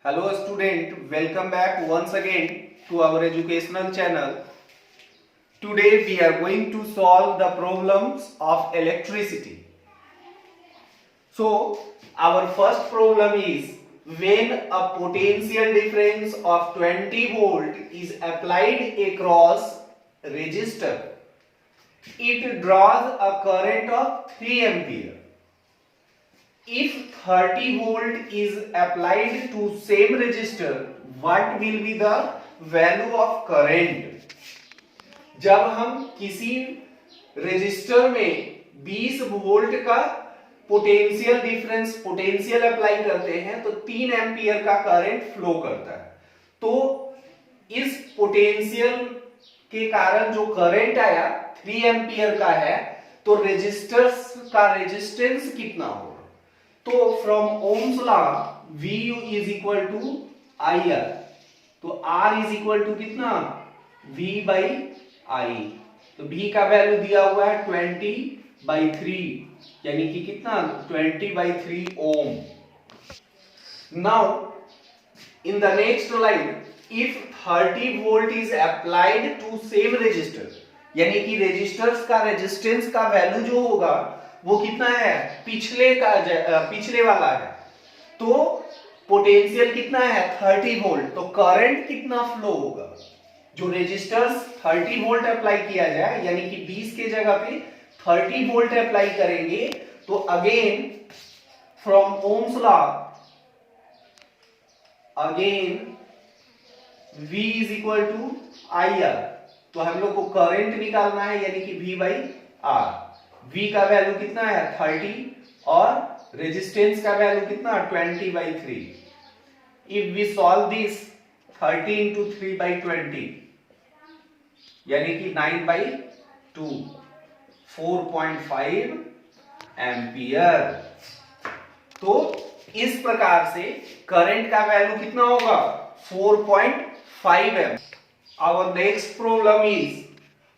Hello student, welcome back once again to our educational channel. Today we are going to solve the problems of electricity. So our first problem is when a potential difference of 20 volt is applied across resistor, it draws a current of 3 ampere. If 30 volt is applied to same resistor, what will be the value of current? जब हम किसी resistor में 20 volt का potential apply करते हैं तो 3 ampere का current flow करता है। तो इस पोटेंशियल के कारण जो करंट आया 3 एम्पियर का है, तो रेजिस्टर्स का रेजिस्टेंस कितना होगा? तो from Ohm's law V is equal to IR, तो R इज इक्वल टू कितना? V by I। तो V का वैल्यू दिया हुआ है 20/3, यानी कि कितना? 20/3 ohm. Now in the next line, if 30 volt is applied to same resistor, यानी कि रेजिस्टर्स का रेजिस्टेंस का वैल्यू जो होगा वो कितना है? पिछले वाला है। तो पोटेंशियल कितना है? 30 वोल्ट। तो करंट कितना फ्लो होगा? जो रेजिस्टर्स 30 वोल्ट अप्लाई किया जाए, यानी कि 20 के जगह पे 30 वोल्ट अप्लाई करेंगे, तो again from Ohm's law again V is equal to IR। तो हम लोग को करंट निकालना है, यानी कि V बाई R। V का वैल्यू कितना है? 30 और रेजिस्टेंस का वैल्यू कितना? 20/3। If we solve this, 30 into 3/20 यानी कि 9/2, 4.5 एम्पियर। तो इस प्रकार से करंट का वैल्यू कितना होगा? 4.5 ampere. Our next problem is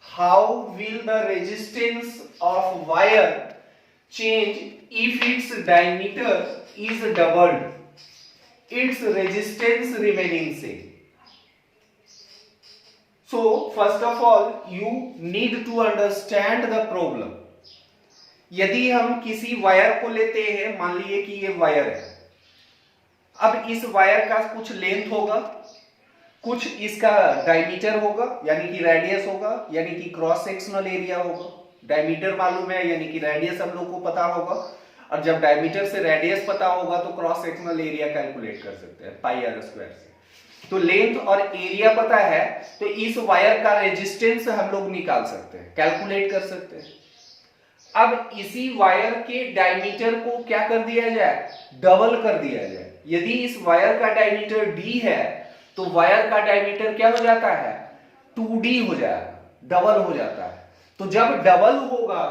how will the resistance of wire change if its diameter is doubled, its resistance remaining same? So first of all you need to understand the problem. यदि हम किसी wire को लेते हैं, मान लीजिए कि ये वायर है। अब इस वायर का कुछ लेंथ होगा, कुछ इसका डायमीटर होगा, यानी कि रेडियस होगा, यानी कि क्रॉस सेक्शनल एरिया होगा। डायमीटर मालूम है, यानी कि रेडियस हम लोग को पता होगा, और जब डायमीटर से रेडियस पता होगा तो क्रॉस सेक्शनल एरिया कैलकुलेट कर सकते हैं πr² से। तो लेंथ और एरिया पता है, तो इस वायर का रेजिस्टेंस हम लोग निकाल सकते हैं, कैलकुलेट कर सकते हैं। अब इसी वायर के डायमीटर को क्या कर दिया जाए? डबल कर दिया जाए। यदि इस वायर का डायमीटर d है, तो वायर का डायमीटर क्या हो जाता है? 2d हो जाएगा, डबल हो जाता है। तो जब डबल होगा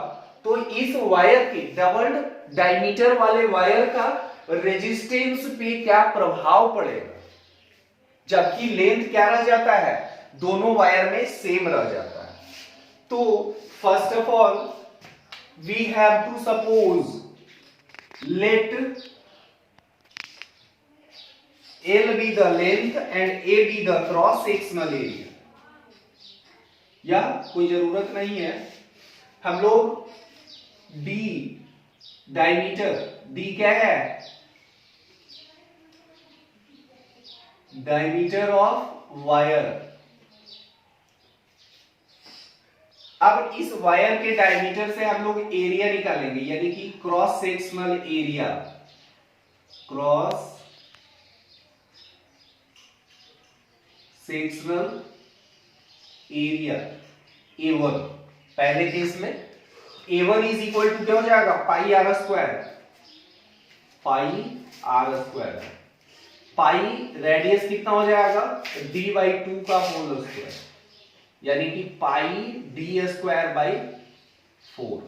तो इस वायर के डबल डायमीटर वाले वायर का रेजिस्टेंस पे क्या प्रभाव पड़ेगा? जबकि लेंथ क्या रह जाता है? दोनों वायर में सेम रह जाता है। तो first of all we have to suppose, let L be the length and A be the cross sectional area। या कोई जरूरत नहीं है, हम लोग D डायमीटर, D क्या है? Diameter of wire. अब इस वायर के डायमीटर से हम लोग एरिया निकालेंगे, यानी कि cross sectional area. Cross sectional area A1। पहले केस में A1 इज इक्वल टू क्या हो जाएगा? πr²। पाई रेडियस कितना हो जाएगा? d/2 का होल स्क्वायर, यानी कि πd²/4।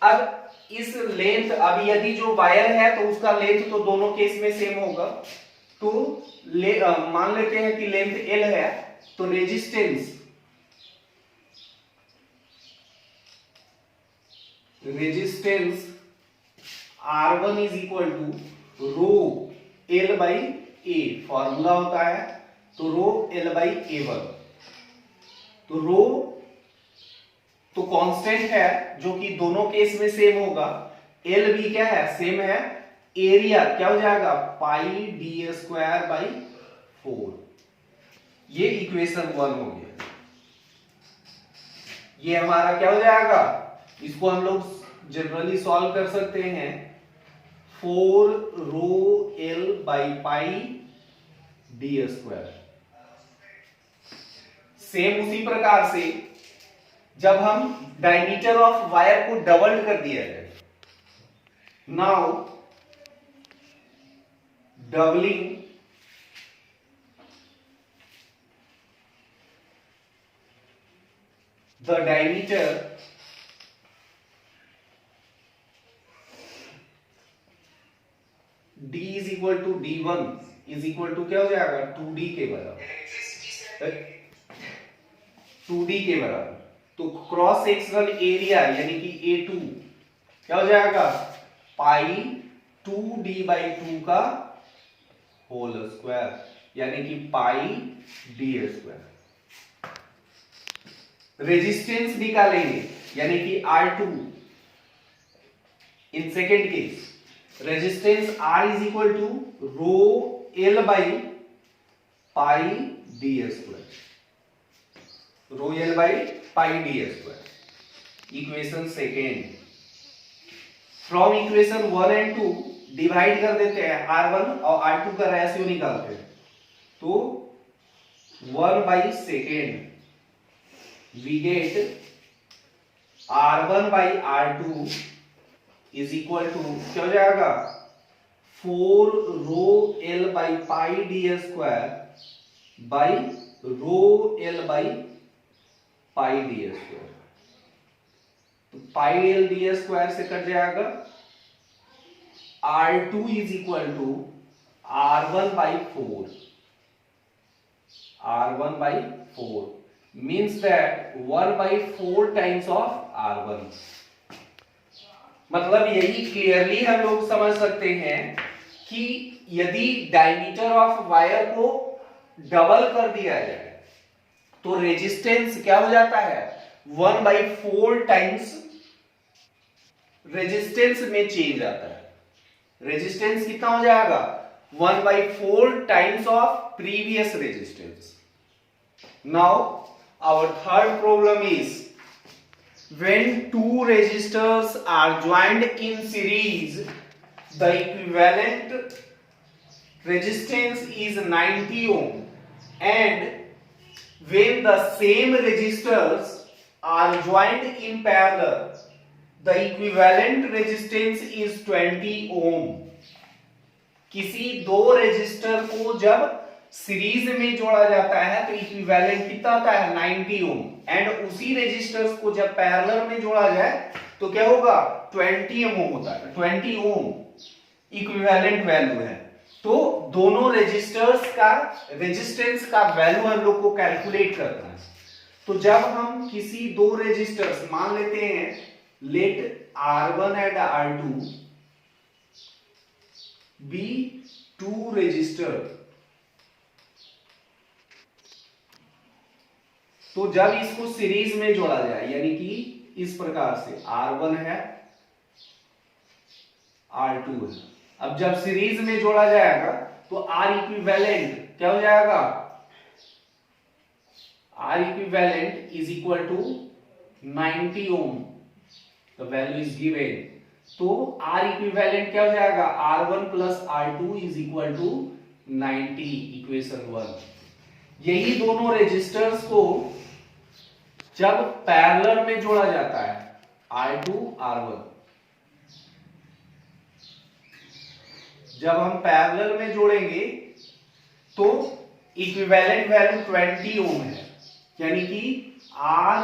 अब इस लेंथ, अब यदि जो वायर है तो उसका लेंथ तो दोनों केस में सेम होगा। तो मान लेते हैं कि लेंथ L है, तो resistance R1 is equal to rho L by A formula होता है, तो रो एल बाई A1। तो रो तो कांस्टेंट है जो कि दोनों केस में सेम होगा। एल भी क्या है, सेम है। एरिया क्या हो जाएगा, पाई डी स्क्वायर बाई 4। ये इक्वेशन 1 हो गया। ये हमारा क्या हो जाएगा, इसको हम लोग जनरली सॉल्व कर सकते हैं। 4 रो L by pi D square. Same उसी प्रकार से जब हम डायमीटर ऑफ वायर को डबल कर दिया जाए, now doubling the diameter d is equal to d1 is equal to क्या हो जाएगा, 2d के बराबर, 2d के बराबर। तो क्रॉस सेक्शनल एरिया यानी कि A2 क्या हो जाएगा, पाई 2d बाई 2 का होल स्क्वायर यानी कि पाई डी स्क्वायर। रेजिस्टेंस निकालेंगे यानी कि R2। In second case resistance R is equal to rho L by pi D square, rho L by pi D square. Equation second, from equation 1 and 2 divide कर देते हैं, R1 और R2 का ratio निकालते हैं। तो 1 by second we get R1 by R2 is equal to क्या हो जाएगा, 4 rho L by pi d square by rho L by pi d square। तो pi L d square से कट जाएगा। R2 is equal to R1 by 4, R1 by 4 means that 1 by 4 times of R1। मतलब यही clearly हम लोग समझ सकते हैं कि यदि डायमीटर ऑफ वायर को डबल कर दिया जाए तो रेजिस्टेंस क्या हो जाता है, 1 by 4 टाइम्स रेजिस्टेंस में चेंज आता है। रेजिस्टेंस कितना हो जाएगा, 1 by 4 times of previous resistance. Now our third problem is when two resistors are joined in series, the equivalent resistance is 90 ohm, and when the same resistors are joined in parallel, the equivalent resistance is 20 ohm। किसी दो resistor को जब series में जोड़ा जाता है तो equivalent कितना आता है, 90 ओम। एंड उसी रेजिस्टर्स को जब पैरेलल में जोड़ा जाए तो क्या होगा, 20 ओम होता है। 20 ओम इक्विवेलेंट वैल्यू है। तो दोनों रेजिस्टर्स का रेजिस्टेंस का वैल्यू हम लोग को कैलकुलेट करना है। तो जब हम किसी दो रेजिस्टर्स मान लेते हैं, लेट R1 एंड R2 बी टू रेजिस्टर, तो जब इसको सीरीज में जोड़ा जाए यानी कि इस प्रकार से R1 है R2 है, अब जब सीरीज में जोड़ा जाएगा तो R इक्विवेलेंट क्या हो जाएगा, R equivalent is equal to 90 ohm, the value is given. तो R इक्विवेलेंट क्या हो जाएगा, R1 plus R2 is equal to 90, equation 1। यही दोनों रेजिस्टर्स को जब पैरेलल में जोड़ा जाता है, R2 R1, जब हम पैरेलल में जोड़ेंगे तो इक्विवेलेंट वैल्यू 20 ओम है, यानी कि R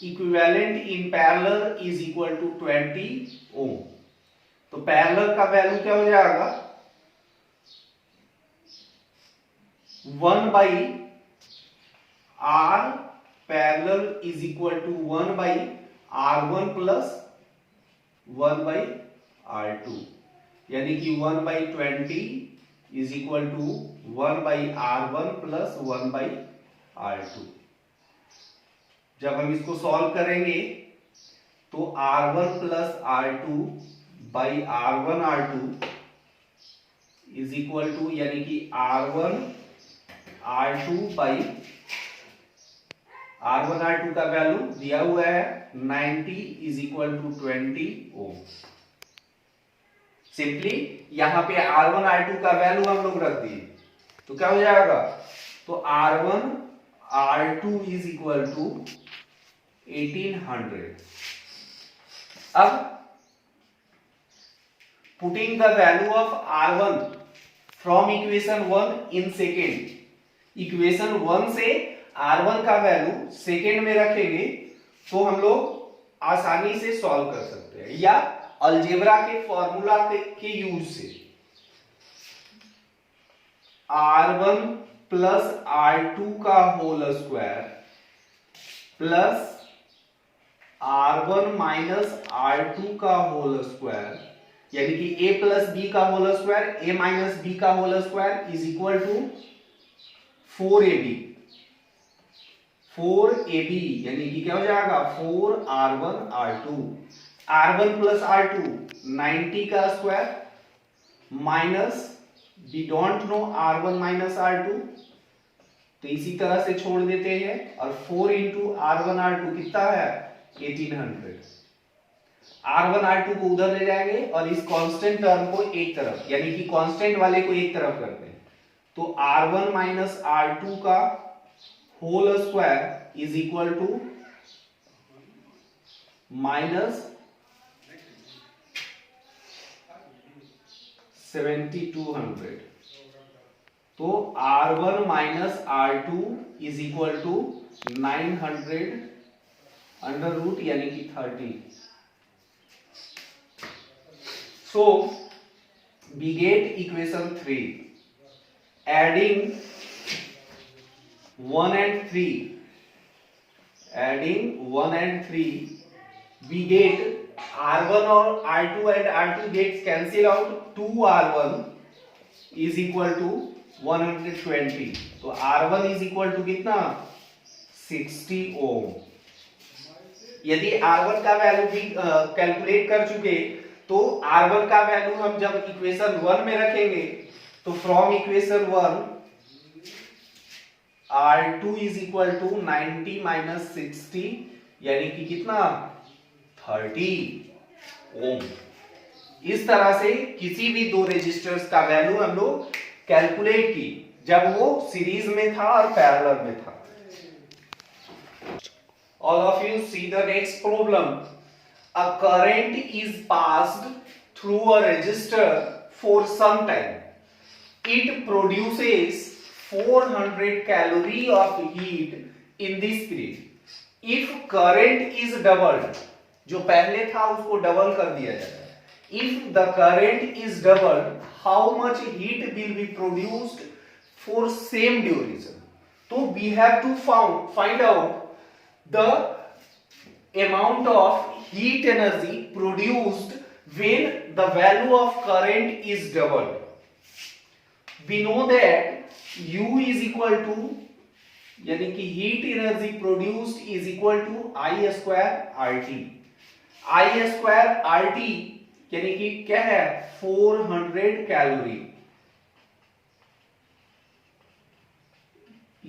equivalent in parallel is equal to 20 ohm. तो पैरेलल का वैल्यू क्या हो जाएगा, 1 by R parallel is equal to 1 by R1 plus 1 by R2, यानी कि 1 by 20 is equal to 1/r1 plus 1/r2। जब हम इसको सॉल्व करेंगे तो r1 plus r2 by r1 r2 is equal to, यानी कि r1 r2 by R1 R2 का वैल्यू दिया हुआ है 90 is equal to 20 ohm. Simply यहां पे R1 R2 का वैल्यू हम लोग रख दिए तो क्या हो जाएगा, तो R1 R2 is equal to 1800। अब putting the value of R1 from equation 1 in second, equation 1 से R1 का वैल्यू सेकेंड में रखेंगे तो हम लोग आसानी से सॉल्व कर सकते हैं, या अलजेब्रा के फॉर्मूला के यूज से R1 प्लस R2 का whole square plus R1 minus R2 का होल स्क्वायर, यानी कि a प्लस बी का whole square, a minus B का whole square is equal to 4ab, 4ab यानी कि क्या हो जाएगा 4r1 r2, r1 plus r2 90 का square minus we don't know r1 minus r2 तो इसी तरह से छोड़ देते हैं, और 4 इंटू r1 r2 कितना है 1800। R1 R2 को उधर ले जाएंगे और इस कांस्टेंट टर्म को एक तरफ, यानी कि कांस्टेंट वाले को एक तरफ करते हैं, तो R1 माइनस R2 का whole square is equal to minus 7200। तो R1 minus R2 is equal to 900 under root, यानी कि 30। So we get equation 3. Adding 1 and 3, we get R1 or R2 and R2 gets cancel out, 2R1 is equal to 120। तो R1 is equal to कितना 60 ओम। यदि R1 का value भी calculate कर चुके तो R1 का वैल्यू हम जब इक्वेशन 1 में रखेंगे तो from equation 1 R2 is equal to 90 minus 60, यानी कि कितना 30 ओम। इस तरह से किसी भी दो रेजिस्टर्स का वैल्यू हम लोग कैलकुलेट की जब वो सीरीज में था और पैरेलल में था। All of you see the next problem. A current is passed through a resistor for some time. It produces 400 calorie of heat in this period. If current is doubled, जो पहले था उसको double कर दिया जाता है। If the current is doubled, how much heat will be produced for same duration? So we have to find out the amount of heat energy produced when the value of current is doubled. We know that U is equal to, यानी कि heat energy produced is equal to I square RT। I square RT यानी कि क्या है 400 calorie.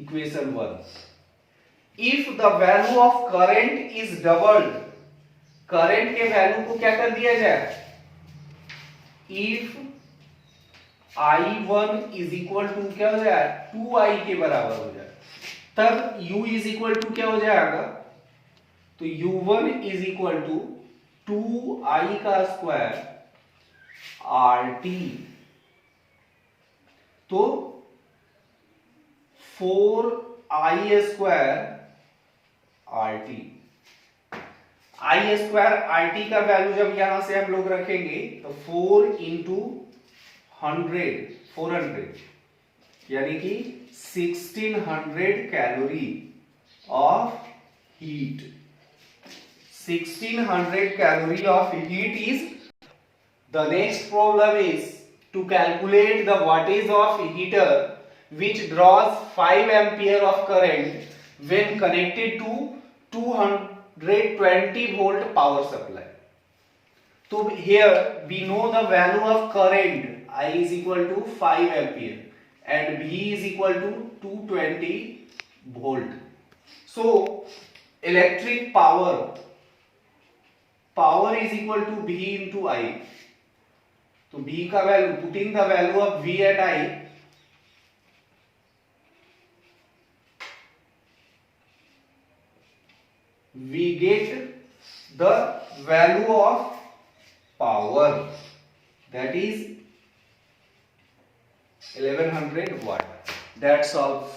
Equation 1। If the value of current is doubled, current के value को क्या कर दिया जाए, if I1 is equal to क्या हो जाए 2I के बराबर हो जाए, तब U इज इक्वल टू क्या हो जाएगा, तो U1 is equal to 2I का स्क्वायर RT, तो 4I square RT। I square RT का वैल्यू जब यहां से हम लोग रखेंगे तो 4 इंटू 400 यानी कि 1600 calorie of heat. 1600 calorie of heat is the next problem is to calculate the wattage of heater which draws 5 ampere of current when connected to 220 volt power supply. So here we know the value of current I is equal to 5 ampere and V is equal to 220 volt. So electric power is equal to V into I. So V का value, putting the value of V at I, we get the value of power, that is 1100 watt. That's all.